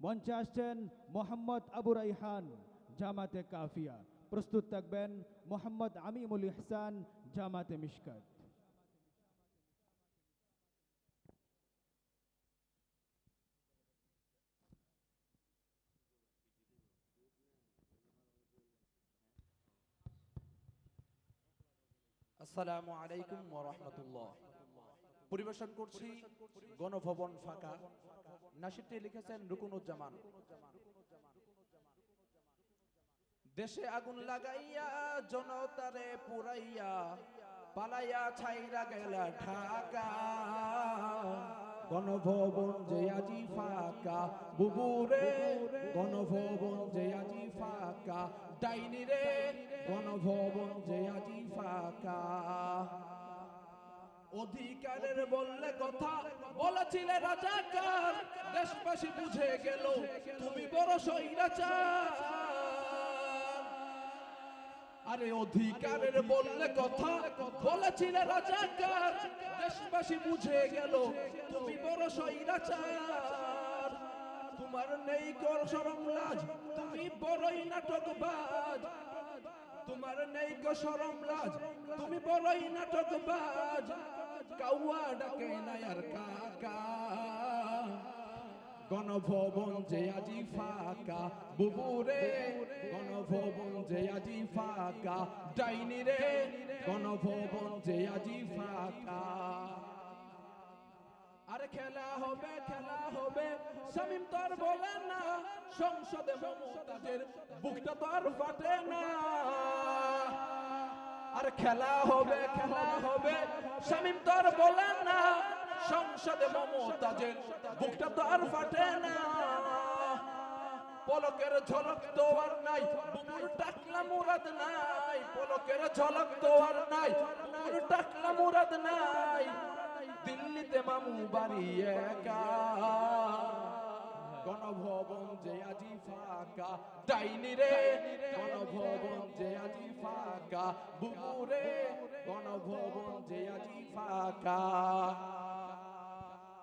মঞ্চে আসছেন মোহাম্মদ আবু রাইহান জামাতে কাফিয়া, প্রস্তুত থাকবেন মোহাম্মদ আমিমুল ইহসান জামাতে মিশকাত। আসসালামু আলাইকুম ওয়া রাহমাতুল্লাহ। পরিবেশন করছি গণভবন ফাঁকা। নাশিদটি লিখেছেন রুকুনুজ্জামান। দেশে আগুন লাগাইয়া জনতারে পুরাইয়া পালাইয়া ছাইরা গেলা ঢাকা, গণভবন যে আজি ফাঁকা বুবুরে, গণভবন যে আজি ফাঁকা ডাইনি রে, গণভবন যে আজি ফাঁকা। অধিকারের বললে কথা বলেছিলে রাজাকার, দেশবাসী বুঝে গেল তুমি বড় স্বৈরাচার। আরে অধিকারের বললে কথা বলেছিলে রাজাকার, দেশবাসী বুঝে গেল তুমি বড় স্বৈরাচার। তোমার নেই কর শরম লাজ, তুমি বড়ই নাটকবাজ। তোমার নেই কো শরম লাজ, তুমি বড়ই নাটকবাজ। কাউয়া ডাকে না আর কাকা, গণভবন যে আজি ফাঁকা বুবুরে, গণভবন যে আজি ফাঁকা ডাইনি রে, গণভবন যে আজি ফাঁকা। আরে খেলা হবে খেলা হবে শামীম তো আর বলে না, সংসদে মমতাজের বুকটা তো আর ফাটে না। আর খেলা হবে শামীম তো আর বলে না, সংসদে মমতাজের বুকটা তো আর ফাটে না। পলকের ঝলক তো আর নাই, বুবুর টাকলা মুরাদ নাই। পলকের ঝলক তো আর নাই, বুবুর টাকলা মুরাদ নাই। দিল্লিতে মামু বাড়ি একা, গণভবন যে আজি ফাঁকা ডাইনি রে, গণভবন যে আজি ফাঁকা বুবুরে, গণভবন যে আজি ফাঁকা।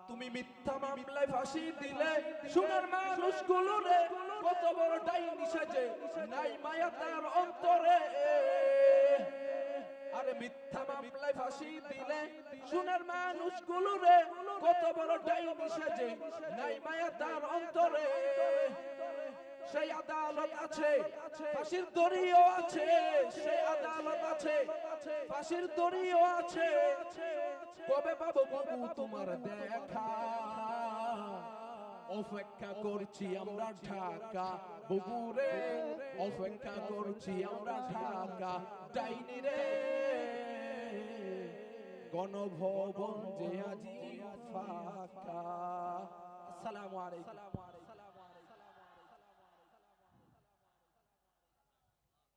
তুমি মিথ্যা মামলায় ফাঁসি দিলে সোনার মানুষগুলো রে, কত বড় ডাইনি সাজে নাই মায়া তার অন্তরে। আরে মিথ্যা মামলায় ফাঁসি দিলে সোনার মানুষগুলো রে, কত বড় ডাইনি সাজে নাই মায়া তার অন্তরে। সেই আদালত আছে ফাঁসির দড়িও আছে, সেই আদালত আছে ফাঁসির দড়িও আছে। কবে পাবো বাবু তোমার দেখা, অপেক্ষা করছি আমরা ঢাকা বুবুরে, অপেক্ষা করছি আমরা ঢাকা ডাইনি রে, গণভবন যে আজি ফাঁকা। আসসালামু আলাইকুম।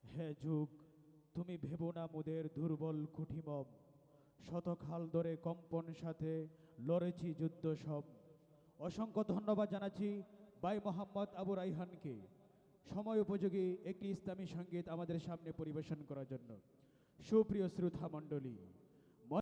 হে যুগ, তুমি ভেবো না মোদের দুর্বল কুঠিমব, শতকাল ধরে কম্পন সাথে লড়েছি যুদ্ধ সব। অসংখ্য ধন্যবাদ জানাচ্ছি ভাই মোহাম্মদ আবু রাইহানকে সময় উপযোগী একটি ইসলামী সঙ্গীত আমাদের সামনে পরিবেশন করার জন্য। সুপ্রিয় শ্রোতা মণ্ডলী,